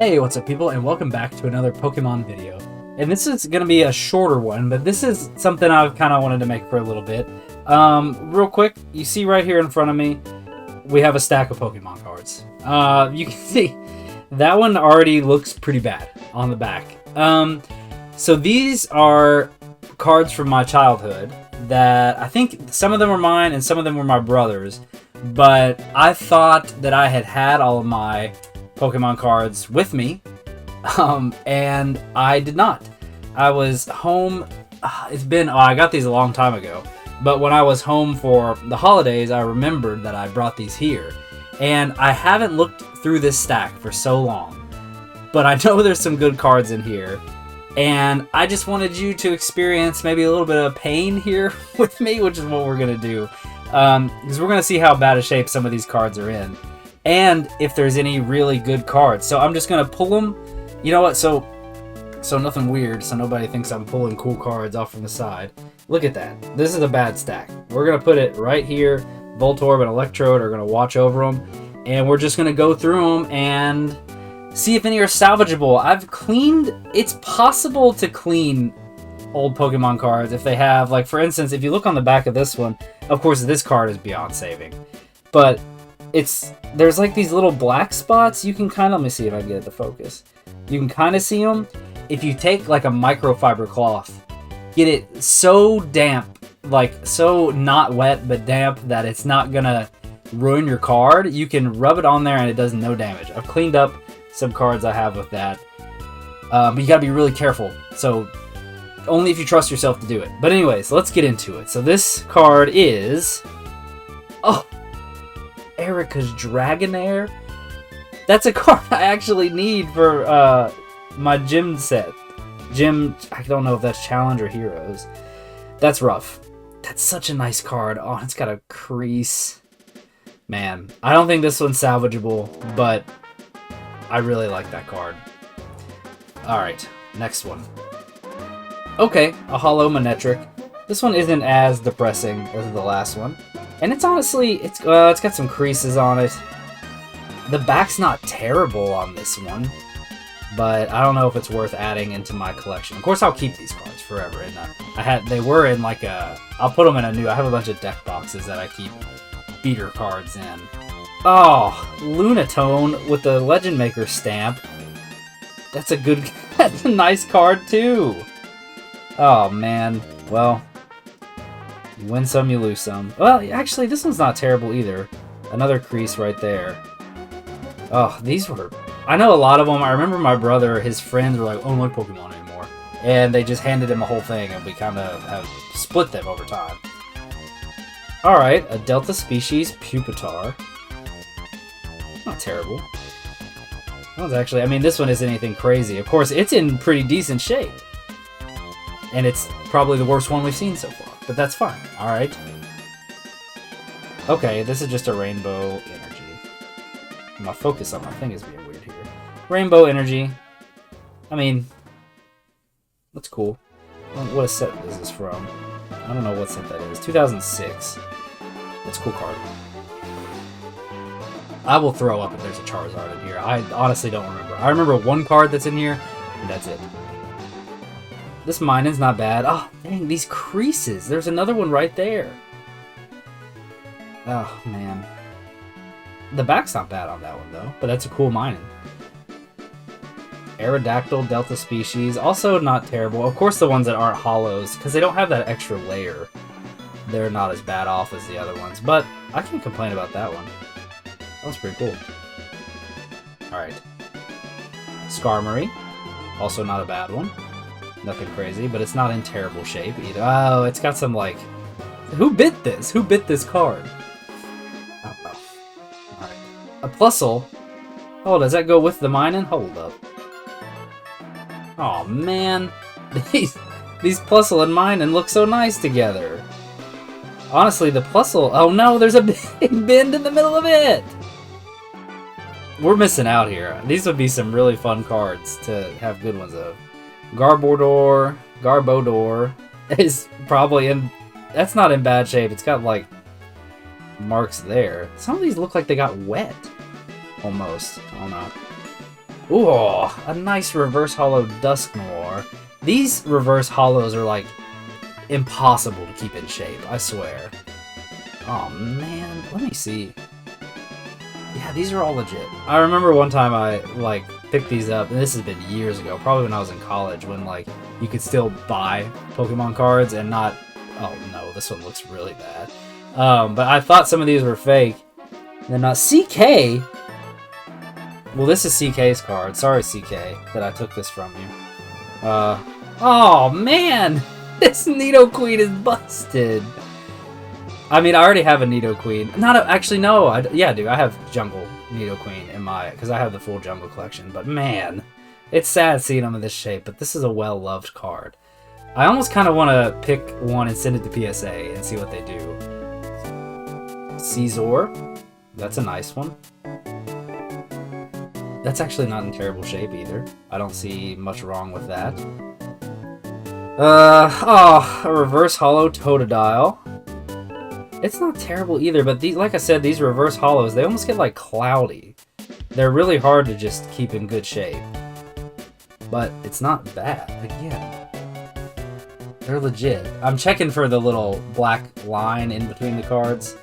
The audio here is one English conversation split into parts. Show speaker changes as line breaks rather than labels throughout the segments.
Hey, what's up people, and welcome back to another Pokemon video. And this is going to be a shorter one, but this is something I've kind of wanted to make for a little bit. Real quick, you see right here in front of me, we have a stack of Pokemon cards. You can see, that one already looks pretty bad on the back. So these are cards from my childhood that I think some of them were mine and some of them were my brother's. But I thought that I had all of my Pokemon cards with me, and I did not. I was home, I got these a long time ago, but when I was home for the holidays, I remembered that I brought these here, and I haven't looked through this stack for so long, but I know there's some good cards in here, and I just wanted you to experience maybe a little bit of pain here with me, which is what we're going to do, because we're going to see how bad a shape some of these cards are in. And if there's any really good cards. So I'm just going to pull them. You know what? So nothing weird. So nobody thinks I'm pulling cool cards off from the side. Look at that. This is a bad stack. We're going to put it right here. Voltorb and Electrode are going to watch over them. And we're just going to go through them and see if any are salvageable. I've cleaned... It's possible to clean old Pokemon cards if they have... Like, for instance, if you look on the back of this one, of course, this card is beyond saving. But... there's like these little black spots. You can kind of, let me see if I can get it to focus. You can kind of see them. If you take like a microfiber cloth, get it so damp, like so not wet but damp that it's not gonna ruin your card, you can rub it on there and it does no damage. I've cleaned up some cards I have with that, but you gotta be really careful. So only if you trust yourself to do it. But anyways, let's get into it. So this card is, oh, Erica's Dragonair. That's a card I actually need for my gym set. I don't know if that's Challenge or Heroes. That's rough. That's such a nice card. Oh, it's got a crease. Man, I don't think this one's salvageable, but I really like that card. Alright, next one. Okay, a Holo Manectric. This one isn't as depressing as the last one. And it's honestly, it's got some creases on it. The back's not terrible on this one, but I don't know if it's worth adding into my collection. Of course, I'll keep these cards forever. And they were in like I'll put them in I have a bunch of deck boxes that I keep beater cards in. Oh, Lunatone with the Legend Maker stamp. That's that's a nice card too. Oh man, well. You win some, you lose some. Well, actually, this one's not terrible either. Another crease right there. Oh, these were... I know a lot of them. I remember my brother, his friends were like, oh, I don't like Pokemon anymore. And they just handed him a whole thing, and we kind of have split them over time. Alright, a Delta Species Pupitar. Not terrible. That one's actually... I mean, this one isn't anything crazy. Of course, it's in pretty decent shape. And it's probably the worst one we've seen so far. But that's fine. Alright. Okay, this is just a Rainbow Energy. My focus on my thing is being weird here. Rainbow Energy. I mean, that's cool. What set is this from? I don't know what set that is. 2006. That's a cool card. I will throw up if there's a Charizard in here. I honestly don't remember. I remember one card that's in here, and that's it. This Minun's not bad. Oh, dang, these creases. There's another one right there. Oh, man. The back's not bad on that one, though. But that's a cool Minun. Aerodactyl Delta Species. Also not terrible. Of course, the ones that aren't holos, because they don't have that extra layer. They're not as bad off as the other ones. But I can't complain about that one. That was pretty cool. Alright. Skarmory. Also not a bad one. Nothing crazy, but it's not in terrible shape either. Oh, it's got some, like... Who bit this? Who bit this card? I don't know. Alright. A Plusle. Oh, does that go with the Minun? Hold up. Oh man. These Plusle and Minun look so nice together. Honestly, the Plusle... Oh no, there's a big bend in the middle of it! We're missing out here. These would be some really fun cards to have good ones of. Garbodor is probably in... That's not in bad shape. It's got, like, marks there. Some of these look like they got wet. Almost. I don't know. Ooh, a nice reverse holo Dusk Noir. These reverse holos are like impossible to keep in shape, I swear. Oh man, let me see. Yeah, these are all legit. I remember one time I like picked these up, and this has been years ago, probably when I was in college, when like you could still buy Pokemon cards and not. Oh no, this one looks really bad. But I thought some of these were fake. They're not. CK. Well, this is CK's card. Sorry, CK, that I took this from you. Oh man, this Nidoqueen is busted. I mean, I already have a Nidoqueen. Actually, no. Yeah, dude, I have Jungle Nidoqueen in my... Because I have the full Jungle collection. But man, it's sad seeing them in this shape. But this is a well-loved card. I almost kind of want to pick one and send it to PSA and see what they do. Caesar. That's a nice one. That's actually not in terrible shape either. I don't see much wrong with that. A reverse holo Totodile. It's not terrible either, but these, like I said, these reverse holos, they almost get like cloudy. They're really hard to just keep in good shape. But it's not bad, again. They're legit. I'm checking for the little black line in between the cards.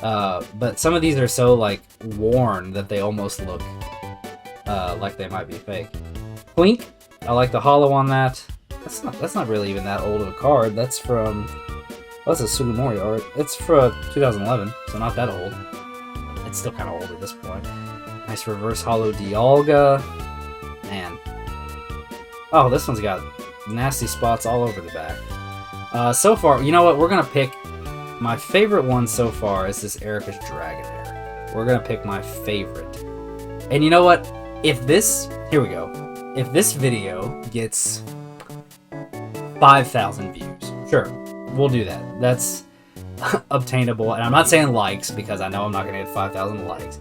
But some of these are so like worn that they almost look like they might be fake. Clink, I like the holo on that. That's not really even that old of a card. That's from... Well, that's a Sugimori art. It's for 2011, so not that old. It's still kind of old at this point. Nice reverse holo Dialga. Man. Oh, this one's got nasty spots all over the back. So far, you know what? We're going to pick... My favorite one so far is this Erika's Dragonair. We're going to pick my favorite. And you know what? If this... Here we go. If this video gets 5,000 views, sure. We'll do that. That's obtainable. And I'm not saying likes, because I know I'm not going to get 5,000 likes.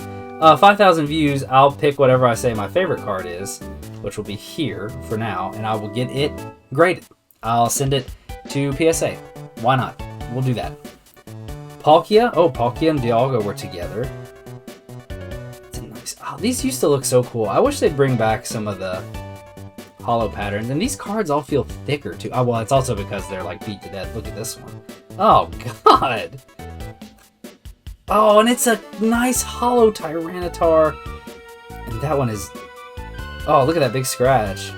5,000 views, I'll pick whatever I say my favorite card is, which will be here for now, and I will get it graded. I'll send it to PSA. Why not? We'll do that. Palkia. Oh, Palkia and Dialga were together. It's a nice... Oh, these used to look so cool. I wish they'd bring back some of the holo patterns, and these cards all feel thicker too. Oh, well, it's also because they're like beat to death. Look at this one. Oh god. Oh, and it's a nice holo Tyranitar, and that one is... Oh, look at that big scratch.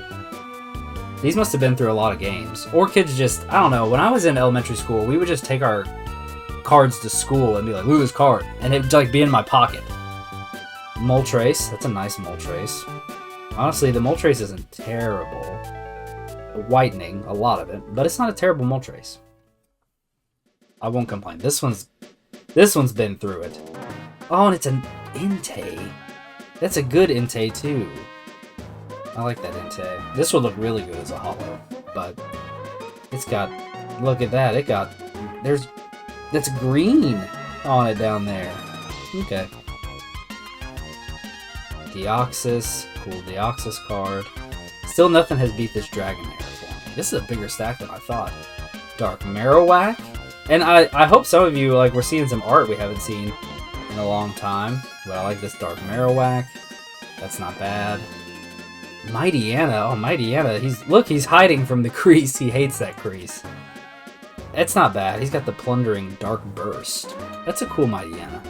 These must have been through a lot of games, or kids just... I don't know. When I was in elementary school, we would just take our cards to school and be like, "Look at this card," and it would like be in my pocket. Moltres. That's a nice Moltres. Honestly, the Moltres isn't terrible. Whitening, a lot of it, but it's not a terrible Moltres. I won't complain. This one's been through it. Oh, and it's an Entei. That's a good Entei too. I like that Entei. This would look really good as a holo, but it's got... Look at that. It got... That's green on it down there. Okay. Deoxys. Cool Deoxys card. Still nothing has beat this Dragonair for me. This is a bigger stack than I thought. Dark Marowak. And I hope some of you, like, we're seeing some art we haven't seen in a long time. But I like this Dark Marowak. That's not bad. Mightyena. Oh, Mightyena. He's hiding from the crease. He hates that crease. It's not bad. He's got the Plundering Dark Burst. That's a cool Mightyena.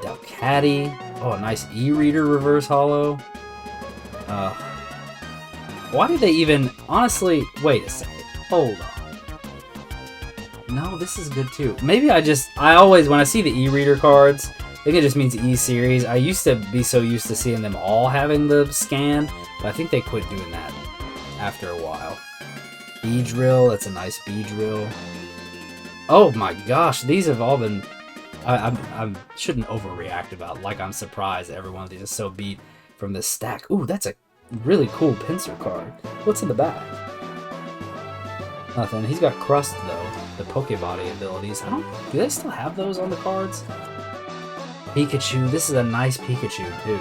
Delcatty. Oh, a nice E-Reader reverse holo. Why did they even... Honestly, wait a second. Hold on. No, this is good too. Maybe I always, when I see the E-Reader cards, I think it just means E-Series. I used to be so used to seeing them all having the scan, but I think they quit doing that after a while. Beedrill. That's a nice Beedrill. Oh my gosh, these have all been... I shouldn't overreact about like I'm surprised that every one of these is so beat from this stack. Ooh, that's a really cool Pinsir card. What's in the back? Nothing. He's got Crust though, the Pokebody abilities. Do they still have those on the cards? Pikachu. This is a nice Pikachu too.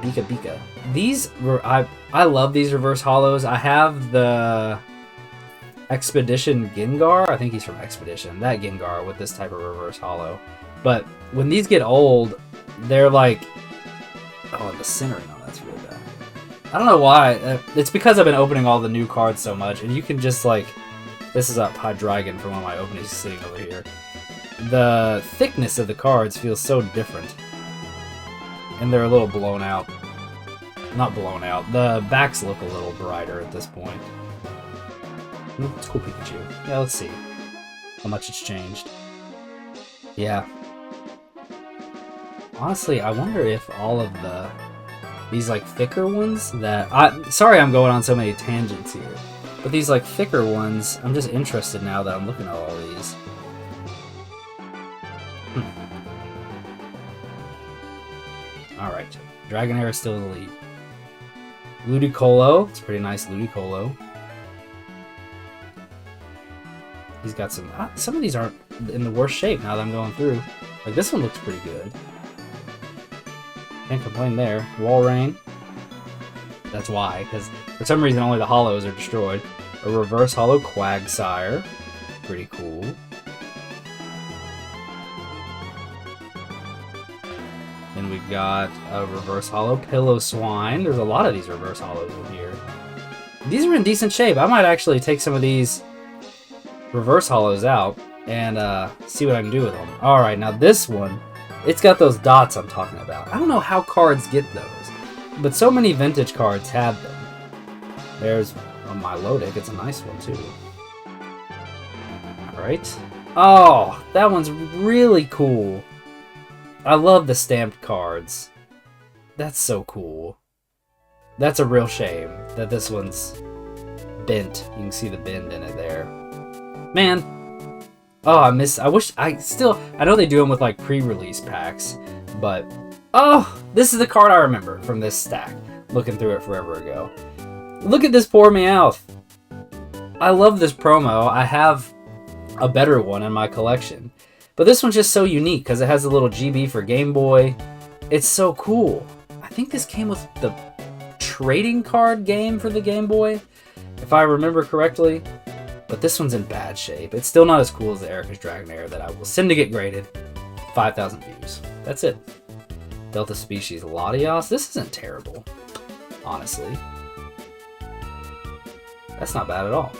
Pika Pika. These were... I love these reverse holos. I have the Expedition Gengar. I think he's from Expedition. That Gengar with this type of reverse holo. But when these get old, they're like... Oh, Oh, the centering on that's really bad. I don't know why. It's because I've been opening all the new cards so much, and you can just like... This is a Hydreigon from one of my openings sitting over here. The thickness of the cards feels so different. And they're a little blown out. Not blown out. The backs look a little brighter at this point. It's cool Pikachu. Yeah, let's see how much it's changed. Yeah. Honestly, I wonder if all of these like thicker ones that sorry I'm going on so many tangents here. But these like thicker ones, I'm just interested now that I'm looking at all these. Alright. Dragonair is still in the lead. Ludicolo. It's a pretty nice Ludicolo. He's got some... some of these aren't in the worst shape now that I'm going through. Like, this one looks pretty good. Can't complain there. Walrein. That's why, because for some reason only the hollows are destroyed. A reverse hollow Quagsire. Pretty cool. Then we've got a reverse hollow Pillow-Swine. There's a lot of these reverse hollows in here. These are in decent shape. I might actually take some of these reverse hollows out and see what I can do with them. Alright, now this one, it's got those dots I'm talking about. I don't know how cards get those, but so many vintage cards have them. There's my Lodic. It's a nice one too. Alright. Oh, that one's really cool. I love the stamped cards. That's so cool. That's a real shame that this one's bent. You can see the bend in it there. Man. Oh, I know they do them with like pre-release packs, but oh, this is the card I remember from this stack. Looking through it forever ago. Look at this poor Meowth. I love this promo. I have a better one in my collection. But this one's just so unique because it has a little GB for Game Boy. It's so cool. I think this came with the trading card game for the Game Boy, if I remember correctly. But this one's in bad shape. It's still not as cool as the Erika's Dragonair that I will send to get graded. 5,000 views. That's it. Delta Species Latios. This isn't terrible, honestly. That's not bad at all.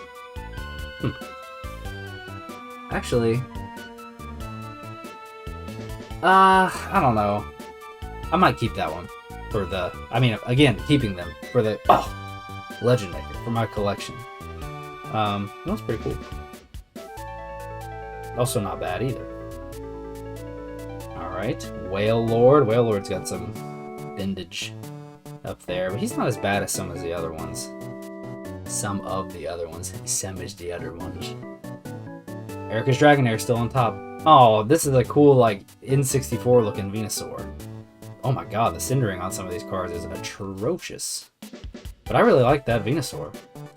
Actually, I don't know. I might keep that one for the... I mean, again, keeping them for the... Oh! Legend Maker for my collection. That's pretty cool. Also not bad either. Alright. Whale Lord. Whale Lord's got some vintage up there, but he's not as bad as some of the other ones. Some of the other ones. Some is the other ones. Erika's Dragonair still on top. Oh, this is a cool, like, N64 looking Venusaur. Oh my god, the cindering on some of these cards is atrocious. But I really like that Venusaur.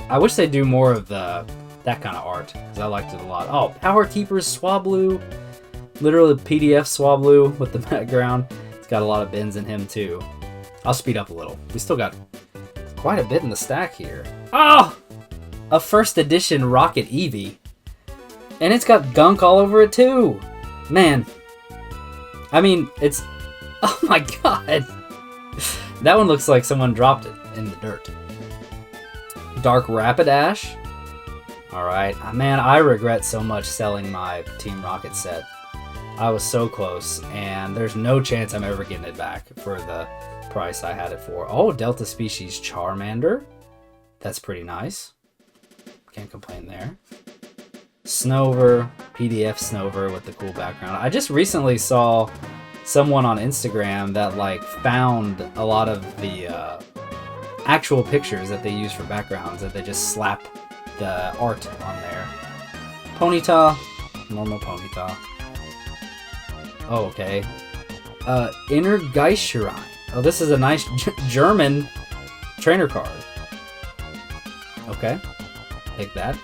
I wish they'd do more of that kind of art, because I liked it a lot. Oh, Power Keeper's Swablu. Literally PDF Swablu with the background. It's got a lot of bends in him, too. I'll speed up a little. We still got quite a bit in the stack here. Oh! A first edition Rocket Eevee. And it's got gunk all over it, too. Man. I mean, it's... Oh my god. That one looks like someone dropped it in the dirt. Dark Rapidash. Alright. Man, I regret so much selling my Team Rocket set. I was so close, and there's no chance I'm ever getting it back for the price I had it for. Oh, Delta Species Charmander. That's pretty nice. Can't complain there. Snover, PDF Snover with the cool background. I just recently saw someone on Instagram that like found a lot of the actual pictures that they use for backgrounds that they just slap the art on there. Ponyta, normal Ponyta. Oh, okay. Inner Geisherine. Oh, this is a nice German trainer card. Okay, take that.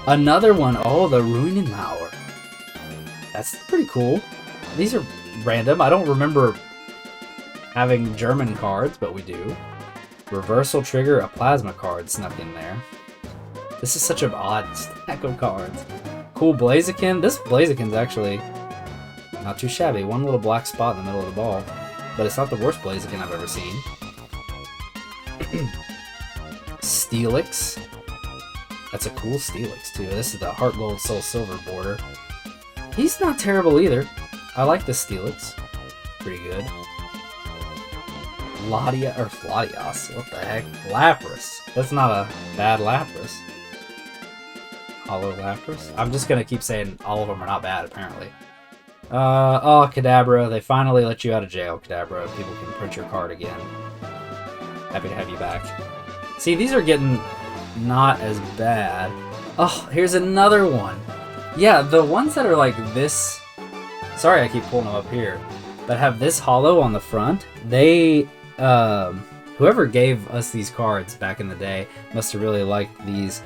Another one. Oh, the Runenmauer. That's pretty cool. These are random. I don't remember having German cards, but we do. Reversal Trigger, a plasma card snuck in there. This is such an odd stack of cards. Cool Blaziken. This Blaziken's actually not too shabby. One little black spot in the middle of the ball. but it's not the worst Blaziken I've ever seen. Steelix. That's a cool Steelix, too. This is the Heart Gold Soul Silver border. He's not terrible either. I like the Steelix. Pretty good. Latias. What the heck? Lapras. That's not a bad Lapras. Hollow Lapras. I'm just gonna keep saying all of them are not bad, apparently. Oh, Kadabra. They finally let you out of jail, Kadabra. People can print your card again. Happy to have you back. See, these are getting not as bad. Oh, here's another one. Yeah, the ones that are like this... Sorry I keep pulling them up here. That have this hollow on the front, they... whoever gave us these cards back in the day must have really liked these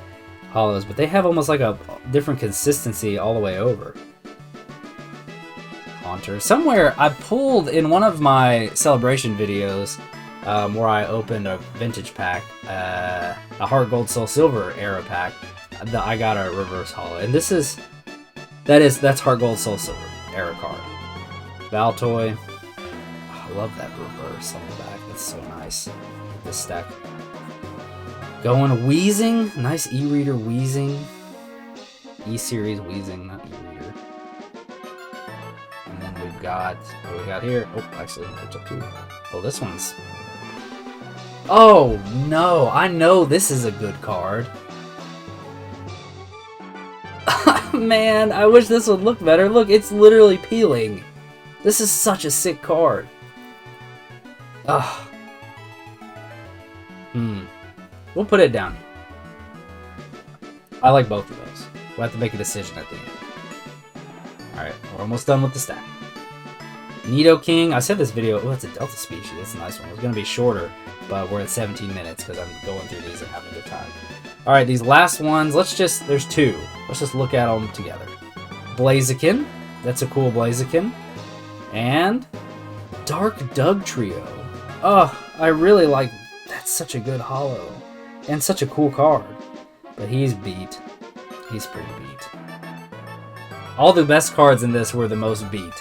hollows, but they have almost like a different consistency all the way over. Haunter. Somewhere I pulled in one of my celebration videos where I opened a vintage pack, a Heart Gold Soul Silver era pack, I got a reverse hollow, and that's Heart Gold Soul Silver era card. Valtoy. I love that reverse on the back. That's so nice. This stack. Going Wheezing. Nice e-reader Wheezing. E-series Wheezing, not e-reader. And then we've got... What do we got here? Oh, actually, it's up here. Oh, this one's... Oh, no. I know this is a good card. Man, I wish this would look better. Look, it's literally peeling. This is such a sick card. Ugh. We'll put it down. I like both of those. We'll have to make a decision at the end. Alright, we're almost done with the stack. Nidoking. I said this video... Oh, it's a Delta species. That's a nice one. It was going to be shorter, but we're at 17 minutes because I'm going through these and having a good time. Alright, these last ones, there's two. Let's just look at them together. Blaziken. That's a cool Blaziken. And Dark Dugtrio. Oh, I really like... That's such a good hollow. And such a cool card. But he's beat. He's pretty beat. All the best cards in this were the most beat.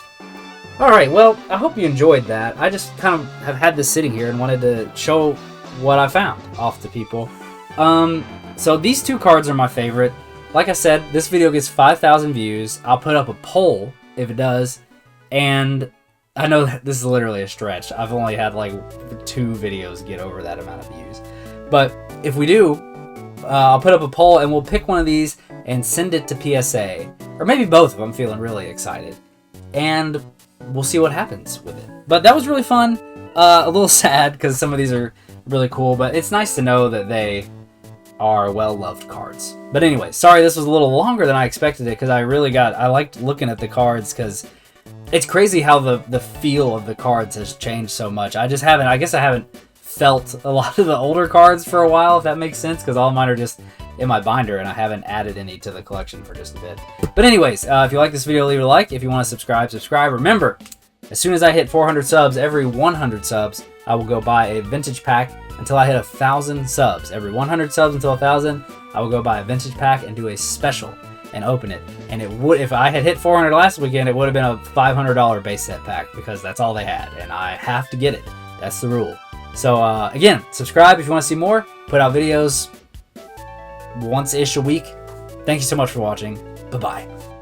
Alright, well, I hope you enjoyed that. I just kind of have had this sitting here and wanted to show what I found off to people. So these two cards are my favorite. Like I said, this video gets 5,000 views. I'll put up a poll if it does. And I know that this is literally a stretch. I've only had like 2 videos get over that amount of views. But if we do, I'll put up a poll and we'll pick one of these and send it to PSA. Or maybe both of them, feeling really excited. And we'll see what happens with it. But that was really fun. A little sad because some of these are really cool. But it's nice to know that they are well-loved cards. But anyway, sorry this was a little longer than I expected it because I liked looking at the cards because it's crazy how the feel of the cards has changed so much. I guess I haven't felt a lot of the older cards for a while, if that makes sense, because all mine are just in my binder and I haven't added any to the collection for just a bit. But anyways, if you like this video, leave it a like. If you want to subscribe. Remember, as soon as I hit 400 subs, every 100 subs, I will go buy a vintage pack until I hit 1,000 subs. Every 100 subs until 1,000, I will go buy a vintage pack and do a special and open it. And it would, if I had hit 400 last weekend, it would have been a $500 base set pack because that's all they had, and I have to get it. That's the rule. So again, subscribe if you want to see more. Put out videos once-ish a week. Thank you so much for watching. Bye-bye.